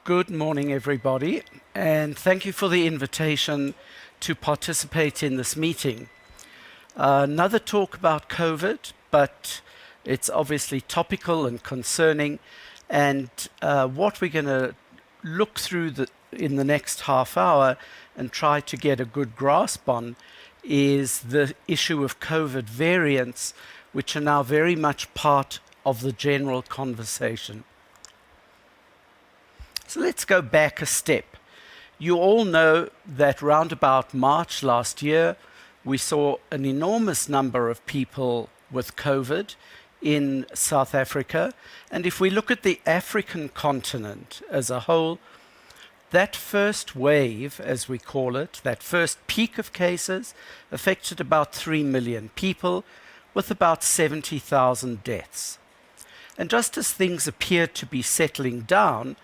Good morning, everybody, and thank you for the invitation to participate in this meeting. Another talk about COVID, but it's obviously topical and concerning, and what we're going to look through in the next half hour and try to get a good grasp on is the issue of COVID variants, which are now very much part of the general conversation. So let's go back a step. You all know that round about March last year, we saw an enormous number of people with COVID in South Africa. And if we look at the African continent as a whole, that first wave, as we call it, that first peak of cases, affected about 3 million people with about 70,000 deaths. And just as things appeared to be settling down,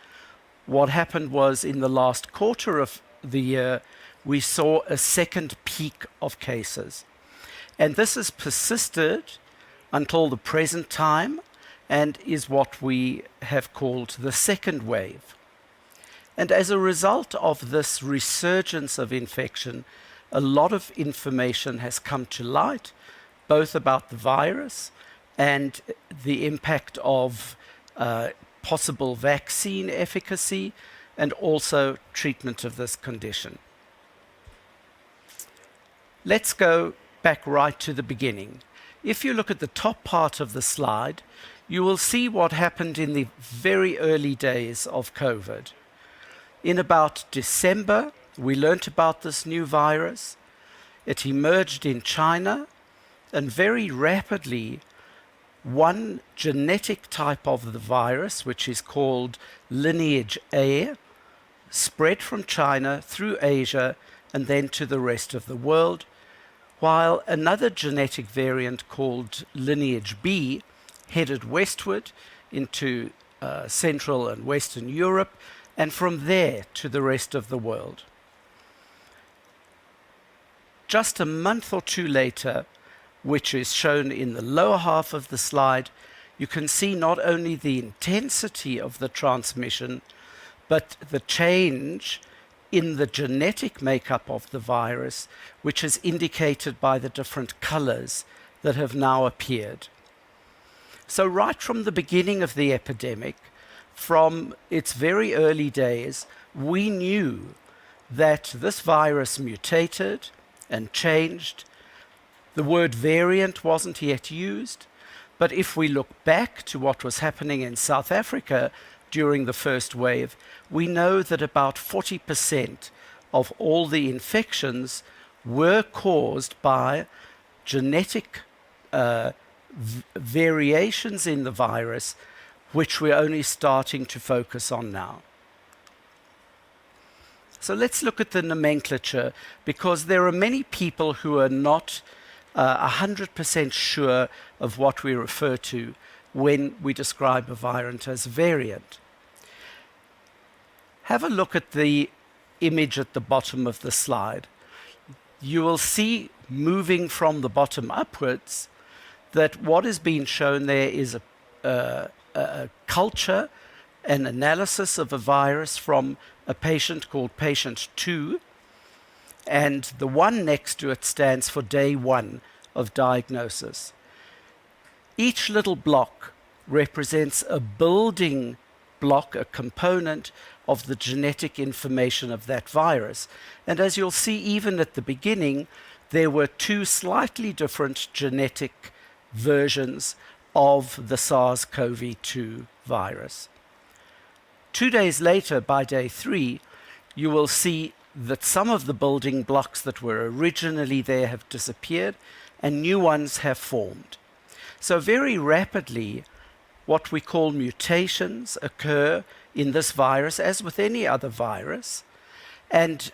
what happened was in the last quarter of the year, we saw a second peak of cases. And this has persisted until the present time and is what we have called the second wave. And as a result of this resurgence of infection, a lot of information has come to light, both about the virus and the impact of possible vaccine efficacy and also treatment of this condition. Let's go back right to the beginning. If you look at the top part of the slide, you will see what happened in the very early days of COVID. In about December, we learnt about this new virus. It emerged in China, and very rapidly, one genetic type of the virus, which is called lineage A, spread from China through Asia and then to the rest of the world, while another genetic variant called lineage B headed westward into Central and Western Europe, and from there to the rest of the world. Just a month or two later, which is shown in the lower half of the slide, you can see not only the intensity of the transmission, but the change in the genetic makeup of the virus, which is indicated by the different colors that have now appeared. So right from the beginning of the epidemic, from its very early days, we knew that this virus mutated and changed. The word variant wasn't yet used, but if we look back to what was happening in South Africa during the first wave, we know that about 40% of all the infections were caused by genetic variations in the virus, which we're only starting to focus on now. So let's look at the nomenclature, because there are many people who are not 100% sure of what we refer to when we describe a virus as a variant. Have a look at the image at the bottom of the slide. You will see, moving from the bottom upwards, that what is being shown there is a culture, an analysis of a virus from a patient called patient 2, and the 1 next to it stands for day 1 of diagnosis. Each little block represents a building block, a component of the genetic information of that virus. And as you'll see, even at the beginning, there were 2 slightly different genetic versions of the SARS-CoV-2 virus. 2 days later, by day 3, you will see that some of the building blocks that were originally there have disappeared and new ones have formed. So very rapidly, what we call mutations occur in this virus, as with any other virus. And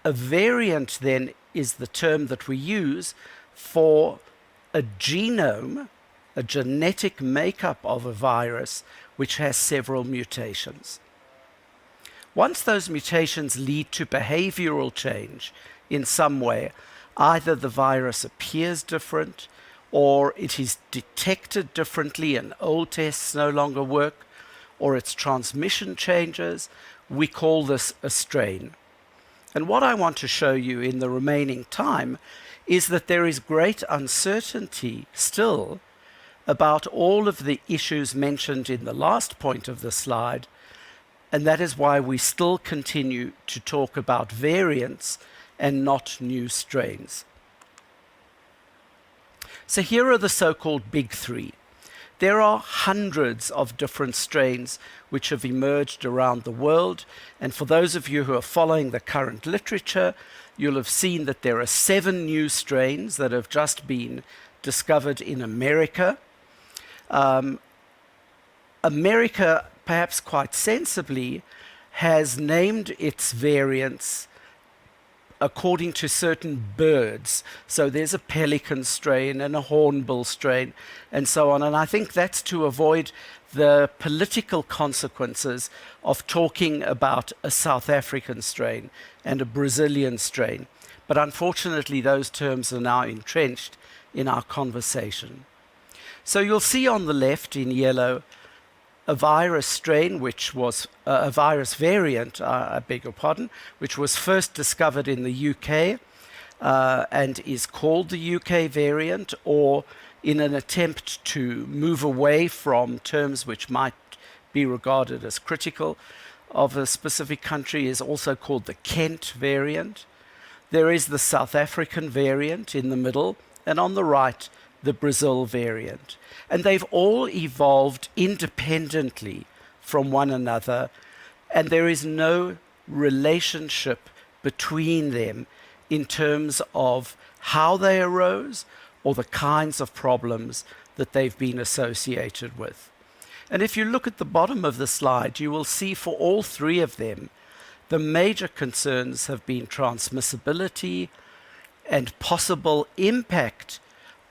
a variant then is the term that we use for a genome, a genetic makeup of a virus which has several mutations. Once those mutations lead to behavioral change in some way, either the virus appears different or it is detected differently and old tests no longer work, or its transmission changes, we call this a strain. And what I want to show you in the remaining time is that there is great uncertainty still about all of the issues mentioned in the last point of the slide, and that is why we still continue to talk about variants and not new strains. So here are the so-called big three. There are hundreds of different strains which have emerged around the world, and for those of you who are following the current literature, you'll have seen that there are 7 new strains that have just been discovered in America. America, perhaps quite sensibly, has named its variants according to certain birds. So there's a pelican strain and a hornbill strain and so on. And I think that's to avoid the political consequences of talking about a South African strain and a Brazilian strain. But unfortunately, those terms are now entrenched in our conversation. So you'll see on the left in yellow a virus strain, which was a virus variant, I beg your pardon, which was first discovered in the UK and is called the UK variant, or in an attempt to move away from terms which might be regarded as critical of a specific country, is also called the Kent variant. There is the South African variant in the middle, and on the right, the Brazil variant. And they've all evolved independently from one another, and there is no relationship between them in terms of how they arose or the kinds of problems that they've been associated with. And if you look at the bottom of the slide, you will see for all 3 of them, the major concerns have been transmissibility and possible impact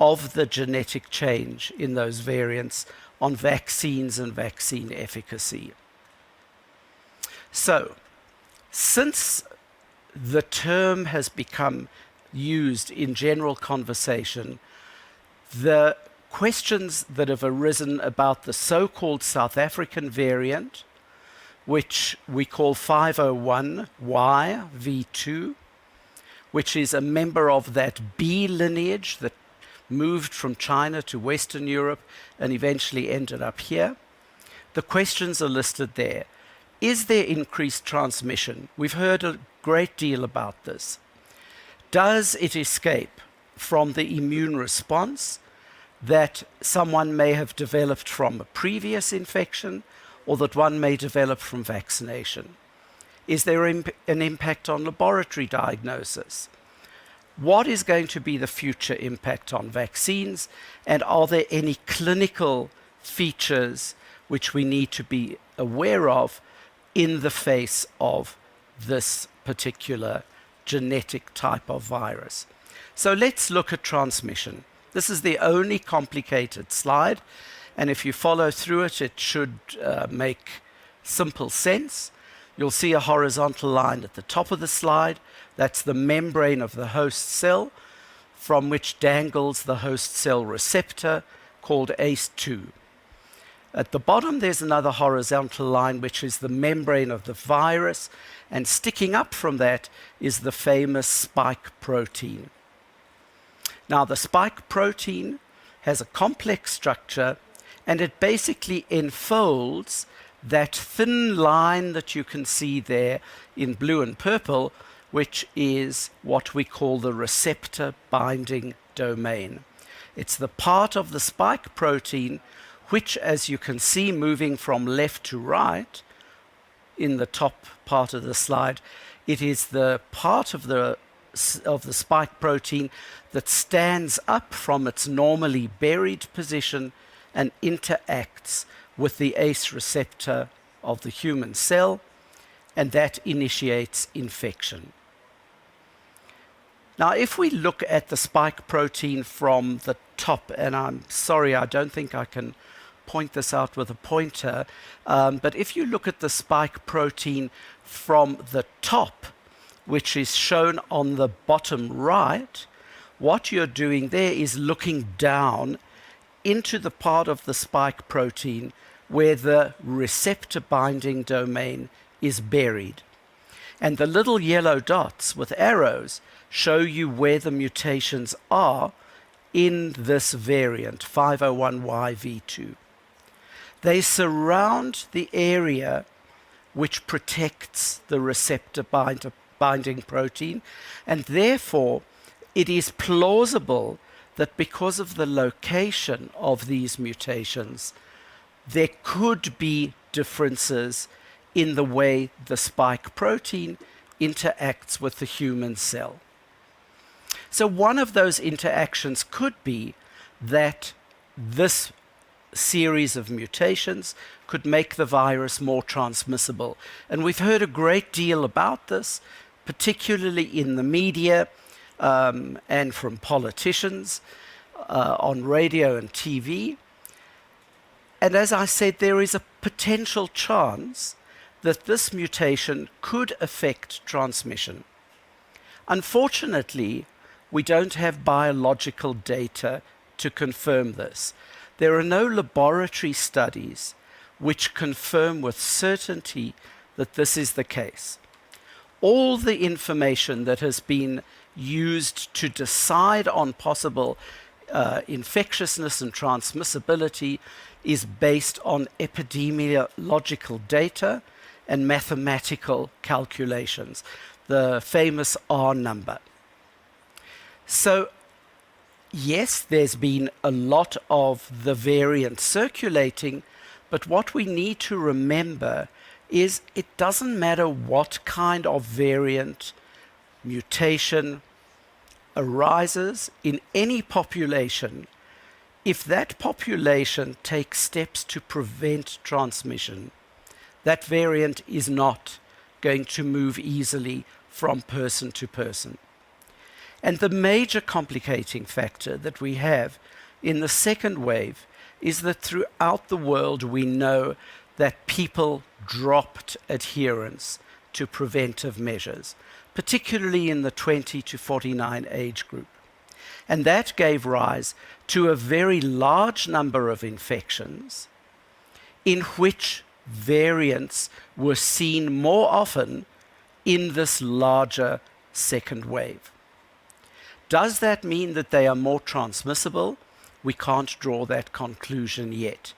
of the genetic change in those variants on vaccines and vaccine efficacy. So, since the term has become used in general conversation, the questions that have arisen about the so-called South African variant, which we call 501YV2, which is a member of that B lineage that moved from China to Western Europe and eventually ended up here. The questions are listed there. Is there increased transmission? We've heard a great deal about this. Does it escape from the immune response that someone may have developed from a previous infection or that one may develop from vaccination? Is there an impact on laboratory diagnosis? What is going to be the future impact on vaccines, and are there any clinical features which we need to be aware of in the face of this particular genetic type of virus? So let's look at transmission. This is the only complicated slide, and if you follow through it, it should make simple sense. You'll see a horizontal line at the top of the slide. That's the membrane of the host cell, from which dangles the host cell receptor called ACE2. At the bottom, there's another horizontal line, which is the membrane of the virus, and sticking up from that is the famous spike protein. Now, the spike protein has a complex structure, and it basically enfolds that thin line that you can see there in blue and purple, which is what we call the receptor binding domain. It's the part of the spike protein which, as you can see moving from left to right in the top part of the slide, it is the part of the spike protein that stands up from its normally buried position and interacts with the ACE receptor of the human cell, and that initiates infection. Now, if we look at the spike protein from the top, and I'm sorry, I don't think I can point this out with a pointer, but if you look at the spike protein from the top, which is shown on the bottom right, what you're doing there is looking down into the part of the spike protein where the receptor binding domain is buried. And the little yellow dots with arrows show you where the mutations are in this variant, 501YV2. They surround the area which protects the receptor binding protein, and therefore it is plausible that because of the location of these mutations, there could be differences in the way the spike protein interacts with the human cell. So one of those interactions could be that this series of mutations could make the virus more transmissible. And we've heard a great deal about this, particularly in the media and from politicians on radio and TV. And as I said, there is a potential chance that this mutation could affect transmission. Unfortunately, we don't have biological data to confirm this. There are no laboratory studies which confirm with certainty that this is the case. All the information that has been used to decide on possible infectiousness and transmissibility is based on epidemiological data and mathematical calculations, the famous R number. So, yes, there's been a lot of the variant circulating, but what we need to remember is it doesn't matter what kind of variant mutation arises in any population. If that population takes steps to prevent transmission, that variant is not going to move easily from person to person. And the major complicating factor that we have in the second wave is that throughout the world we know that people dropped adherence to preventive measures, particularly in the 20 to 49 age group. And that gave rise to a very large number of infections in which variants were seen more often in this larger second wave. Does that mean that they are more transmissible? We can't draw that conclusion yet.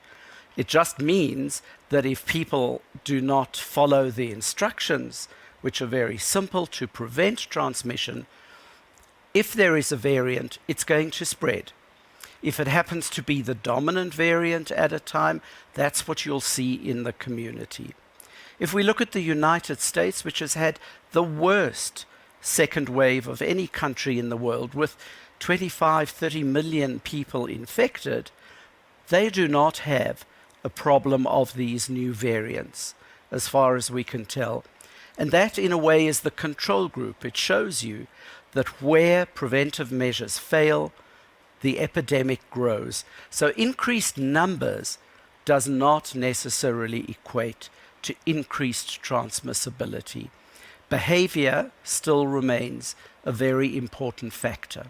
It just means that if people do not follow the instructions, which are very simple to prevent transmission, if there is a variant, it's going to spread. If it happens to be the dominant variant at a time, that's what you'll see in the community. If we look at the United States, which has had the worst second wave of any country in the world, with 25, 30 million people infected, they do not have a problem of these new variants, as far as we can tell. And that, in a way, is the control group. It shows you that where preventive measures fail, the epidemic grows. So increased numbers does not necessarily equate to increased transmissibility. Behavior still remains a very important factor.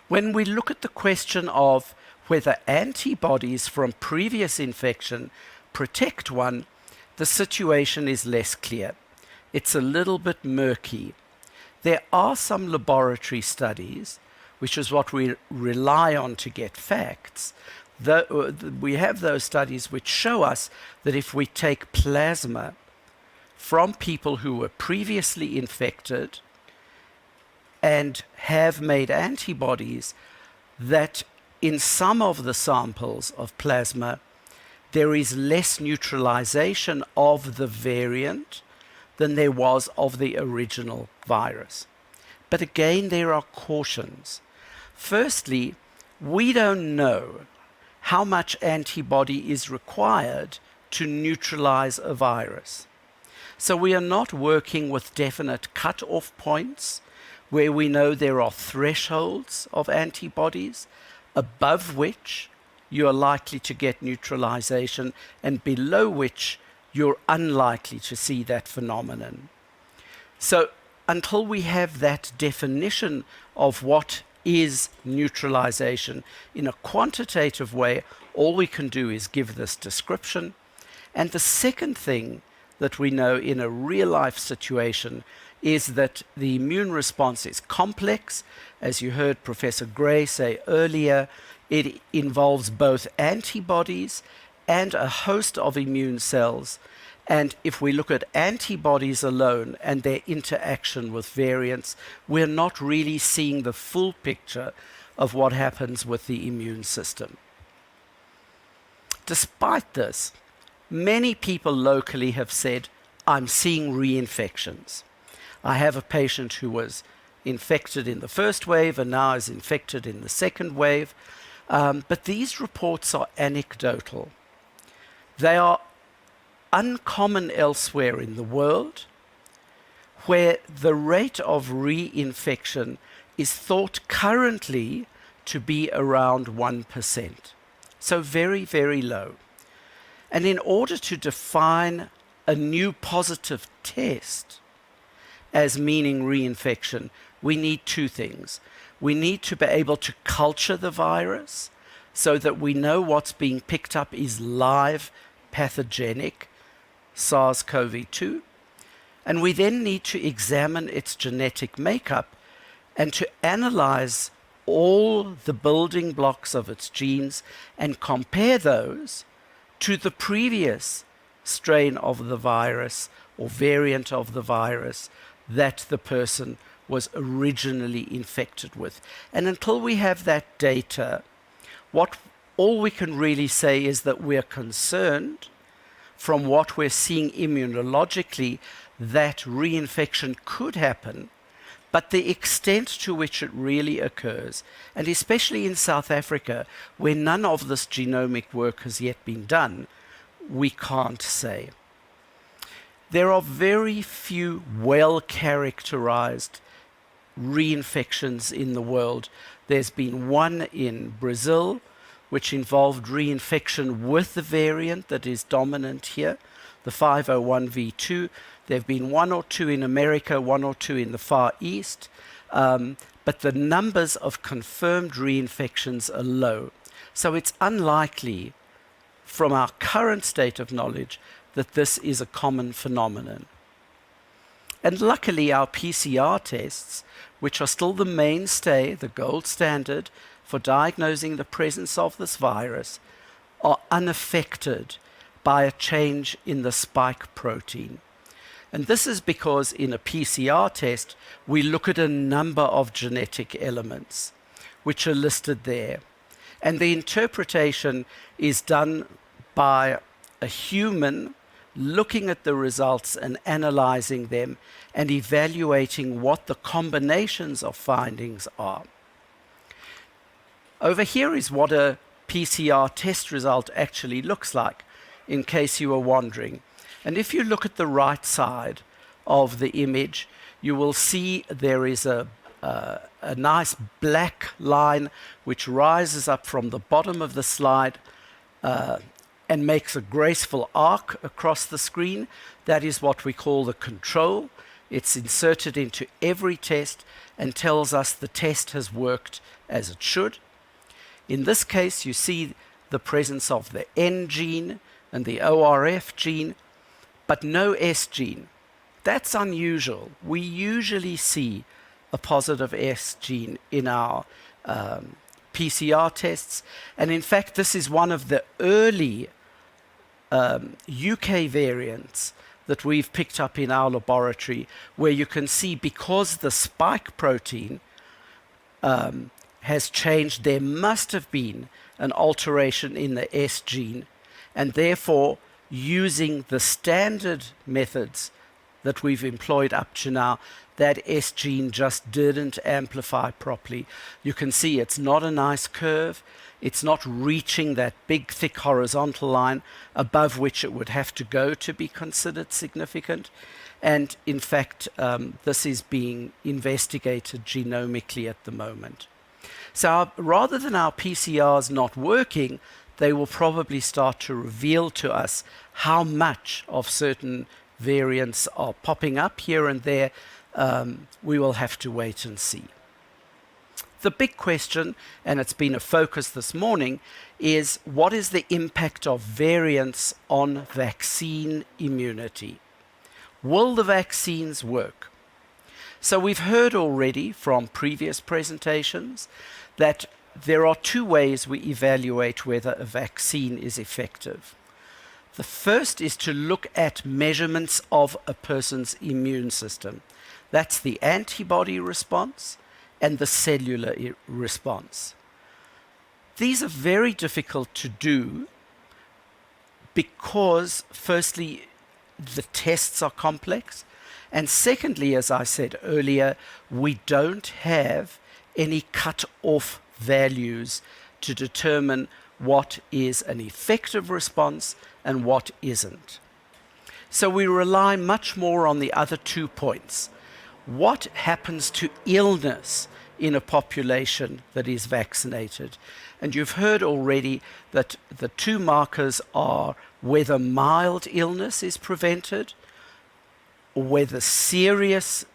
When we look at the question of whether antibodies from previous infection protect one, the situation is less clear. It's a little bit murky. There are some laboratory studies, which is what we rely on to get facts. We have those studies which show us that if we take plasma from people who were previously infected and have made antibodies, that in some of the samples of plasma, there is less neutralization of the variant than there was of the original virus. But again, there are cautions. Firstly, we don't know how much antibody is required to neutralize a virus. So we are not working with definite cut-off points where we know there are thresholds of antibodies above which you are likely to get neutralization and below which you're unlikely to see that phenomenon. So until we have that definition of what is neutralization in a quantitative way, all we can do is give this description. And the second thing that we know in a real-life situation is that the immune response is complex. As you heard Professor Gray say earlier, it involves both antibodies and a host of immune cells. And if we look at antibodies alone and their interaction with variants, we're not really seeing the full picture of what happens with the immune system. Despite this, many people locally have said, I'm seeing reinfections. I have a patient who was infected in the first wave and now is infected in the second wave. But these reports are anecdotal. They are uncommon elsewhere in the world, where the rate of reinfection is thought currently to be around 1%. So very, very low. And in order to define a new positive test as meaning reinfection, we need two things. We need to be able to culture the virus so that we know what's being picked up is live pathogenic SARS-CoV-2. And we then need to examine its genetic makeup and to analyze all the building blocks of its genes and compare those to the previous strain of the virus or variant of the virus that the person was originally infected with. And until we have that data, all we can really say is that we're concerned from what we're seeing immunologically that reinfection could happen, but the extent to which it really occurs, and especially in South Africa, where none of this genomic work has yet been done, we can't say. There are very few well-characterized reinfections in the world. There's been one in Brazil, which involved reinfection with the variant that is dominant here, the 501v2. There have been one or two in America, one or two in the Far East, but the numbers of confirmed reinfections are low. So it's unlikely, from our current state of knowledge, that this is a common phenomenon. And luckily, our PCR tests, which are still the mainstay, the gold standard for diagnosing the presence of this virus, are unaffected by a change in the spike protein. And this is because in a PCR test, we look at a number of genetic elements, which are listed there. And the interpretation is done by a human looking at the results and analyzing them and evaluating what the combinations of findings are. Over here is what a PCR test result actually looks like, in case you were wondering. And if you look at the right side of the image, you will see there is a nice black line which rises up from the bottom of the slide and makes a graceful arc across the screen. That is what we call the control. It's inserted into every test and tells us the test has worked as it should. In this case, you see the presence of the N gene and the ORF gene, but no S gene. That's unusual. We usually see a positive S gene in our PCR tests. And in fact, this is one of the early UK variants that we've picked up in our laboratory, where you can see because the spike protein has changed, there must have been an alteration in the S gene, and therefore using the standard methods that we've employed up to now, that S gene just didn't amplify properly. You can see it's not a nice curve. It's not reaching that big, thick horizontal line above which it would have to go to be considered significant. And in fact, this is being investigated genomically at the moment. So rather than our PCRs not working, they will probably start to reveal to us how much of certain variants are popping up here and there. We will have to wait and see. The big question, and it's been a focus this morning, is what is the impact of variants on vaccine immunity? Will the vaccines work? So we've heard already from previous presentations that there are two ways we evaluate whether a vaccine is effective. The first is to look at measurements of a person's immune system. That's the antibody response and the cellular response. These are very difficult to do because, firstly, the tests are complex, and secondly, as I said earlier, we don't have any cut-off values to determine what is an effective response and what isn't. So we rely much more on the other 2 points. What happens to illness in a population that is vaccinated? And you've heard already that the 2 markers are whether mild illness is prevented, or whether serious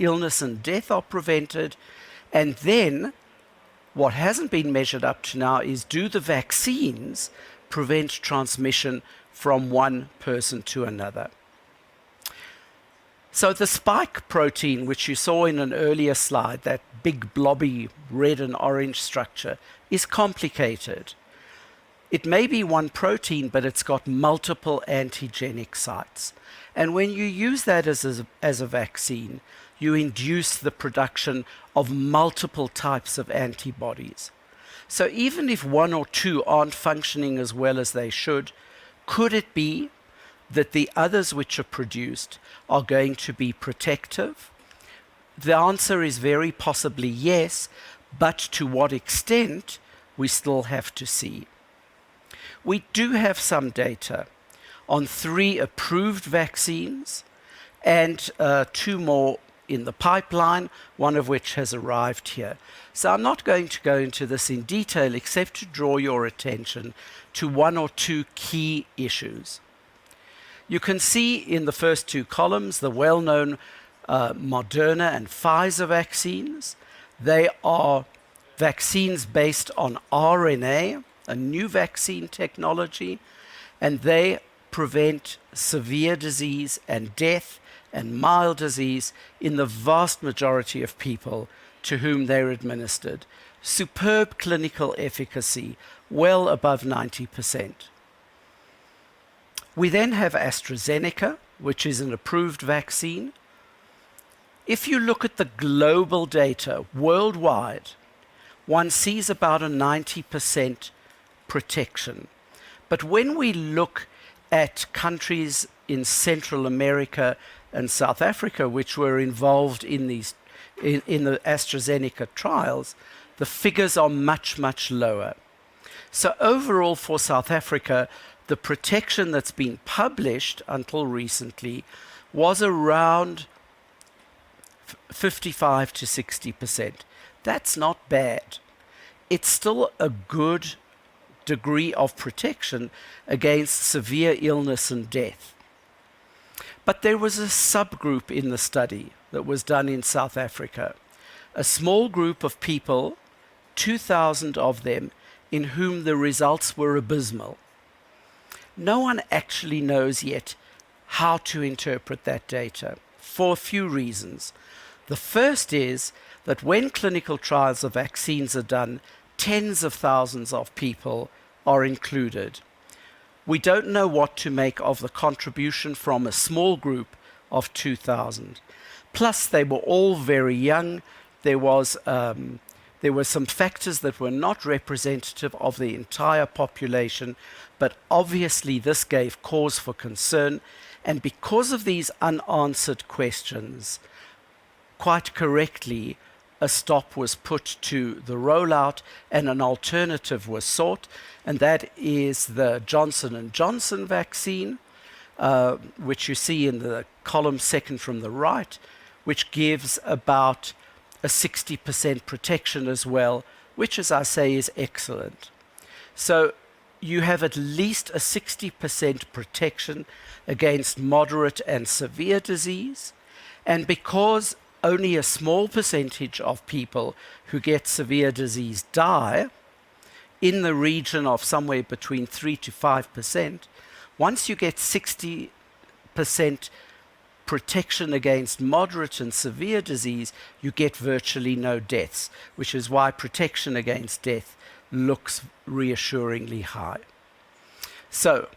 illness and death are prevented, and then what hasn't been measured up to now is, do the vaccines prevent transmission from one person to another? So the spike protein, which you saw in an earlier slide, that big blobby red and orange structure, is complicated. It may be one protein, but it's got multiple antigenic sites. And when you use that as a vaccine, you induce the production of multiple types of antibodies. So even if 1 or 2 aren't functioning as well as they should, could it be that the others which are produced are going to be protective? The answer is very possibly yes, but to what extent, we still have to see. We do have some data on 3 approved vaccines and 2 more in the pipeline, one of which has arrived here. So I'm not going to go into this in detail except to draw your attention to 1 or 2 key issues. You can see in the first 2 columns the well-known Moderna and Pfizer vaccines. They are vaccines based on RNA, a new vaccine technology, and they prevent severe disease and death and mild disease in the vast majority of people to whom they're administered. Superb clinical efficacy, well above 90%. We then have AstraZeneca, which is an approved vaccine. If you look at the global data worldwide, one sees about a 90% protection. But when we look at countries in Central America and South Africa, which were involved in the AstraZeneca trials, the figures are much, much lower. So overall for South Africa, the protection that's been published until recently was around 55 to 60%. That's not bad. It's still a good degree of protection against severe illness and death. But there was a subgroup in the study that was done in South Africa, a small group of people, 2,000 of them, in whom the results were abysmal. No one actually knows yet how to interpret that data for a few reasons. The first is that when clinical trials of vaccines are done, tens of thousands of people are included. We don't know what to make of the contribution from a small group of 2,000. Plus, they were all very young. There were some factors that were not representative of the entire population, but obviously this gave cause for concern. And because of these unanswered questions, quite correctly, a stop was put to the rollout and an alternative was sought, and that is the Johnson & Johnson vaccine, which you see in the column second from the right, which gives about a 60% protection as well, which, as I say, is excellent. So you have at least a 60% protection against moderate and severe disease, and because only a small percentage of people who get severe disease die, in the region of somewhere between 3 to 5%, once you get 60% protection against moderate and severe disease, you get virtually no deaths, which is why protection against death looks reassuringly high. So,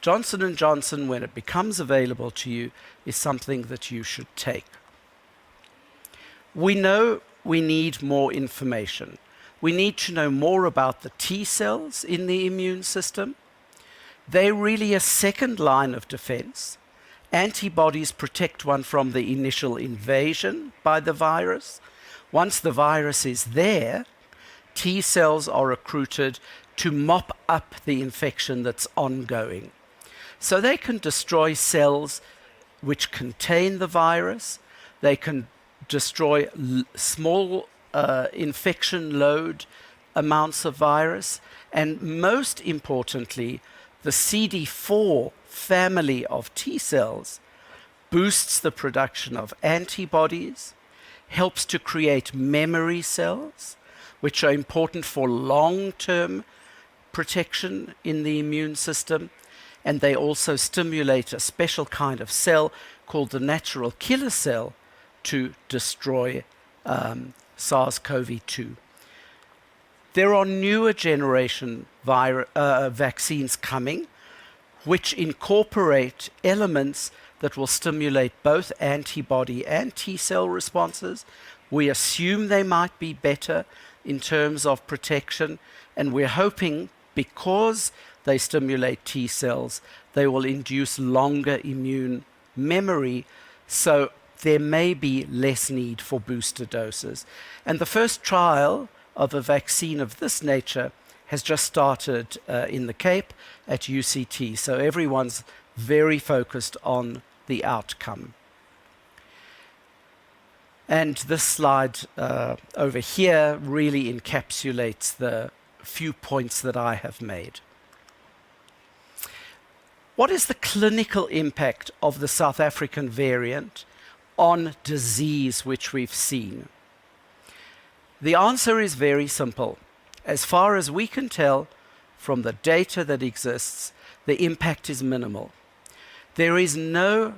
Johnson & Johnson, when it becomes available to you, is something that you should take. We know we need more information. We need to know more about the T cells in the immune system. They're really a second line of defense. Antibodies protect one from the initial invasion by the virus. Once the virus is there, T cells are recruited to mop up the infection that's ongoing. So they can destroy cells which contain the virus. They can destroy small infection load amounts of virus. And most importantly, the CD4 family of T cells boosts the production of antibodies, helps to create memory cells, which are important for long-term protection in the immune system. And they also stimulate a special kind of cell called the natural killer cell to destroy SARS-CoV-2. There are newer generation vaccines coming, which incorporate elements that will stimulate both antibody and T cell responses. We assume they might be better in terms of protection, and we're hoping because they stimulate T cells, they will induce longer immune memory, so there may be less need for booster doses. And the first trial of a vaccine of this nature has just started in the Cape at UCT, so everyone's very focused on the outcome. And this slide over here really encapsulates the few points that I have made. What is the clinical impact of the South African variant on disease which we've seen? The answer is very simple. As far as we can tell from the data that exists, the impact is minimal. There is no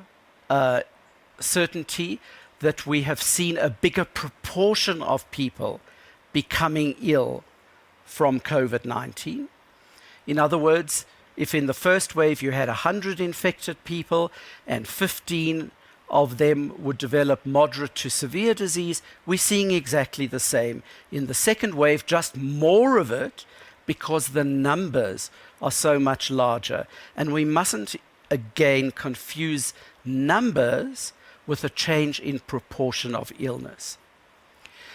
certainty that we have seen a bigger proportion of people becoming ill from COVID-19. In other words, if in the first wave you had 100 infected people and 15 of them would develop moderate to severe disease, we're seeing exactly the same. In the second wave, just more of it because the numbers are so much larger. And we mustn't again confuse numbers with a change in proportion of illness.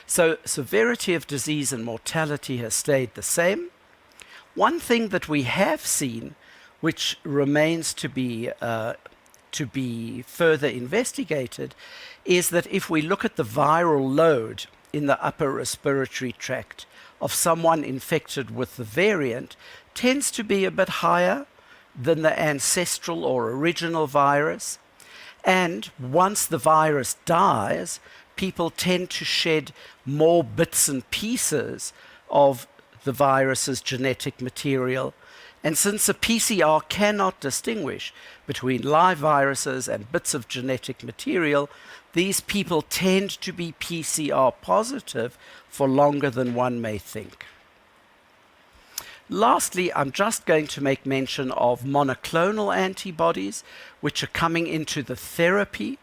So severity of disease and mortality has stayed the same. One thing that we have seen, which remains to be further investigated, is that if we look at the viral load in the upper respiratory tract of someone infected with the variant, tends to be a bit higher than the ancestral or original virus. And once the virus dies, people tend to shed more bits and pieces of the virus's genetic material. And since a PCR cannot distinguish between live viruses and bits of genetic material, these people tend to be PCR positive for longer than one may think. Lastly, I'm just going to make mention of monoclonal antibodies, which are coming into the therapy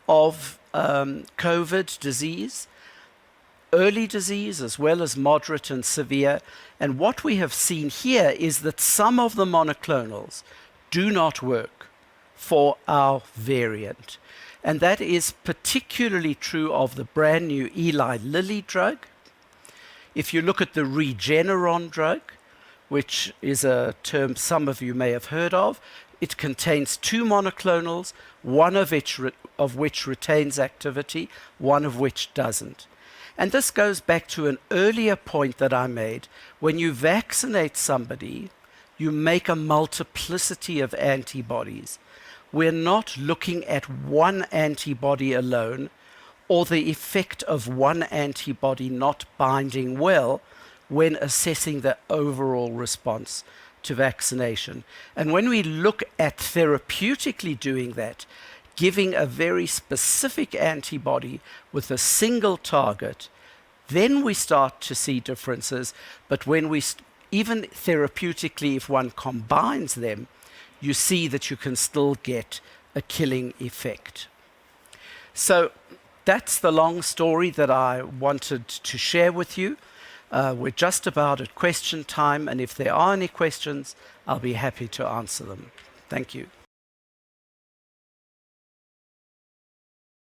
of COVID disease, early disease as well as moderate and severe. And what we have seen here is that some of the monoclonals do not work for our variant. And that is particularly true of the brand new Eli Lilly drug. If you look at the Regeneron drug, which is a term some of you may have heard of, it contains two monoclonals, one of which retains activity, one of which doesn't. And this goes back to an earlier point that I made. When you vaccinate somebody, you make a multiplicity of antibodies. We're not looking at one antibody alone or the effect of one antibody not binding well when assessing the overall response to vaccination. And when we look at therapeutically doing that, giving a very specific antibody with a single target, then we start to see differences. But when we, even therapeutically, if one combines them, you see that you can still get a killing effect. So that's the long story that I wanted to share with you. We're just about at question time, and if there are any questions, I'll be happy to answer them. Thank you.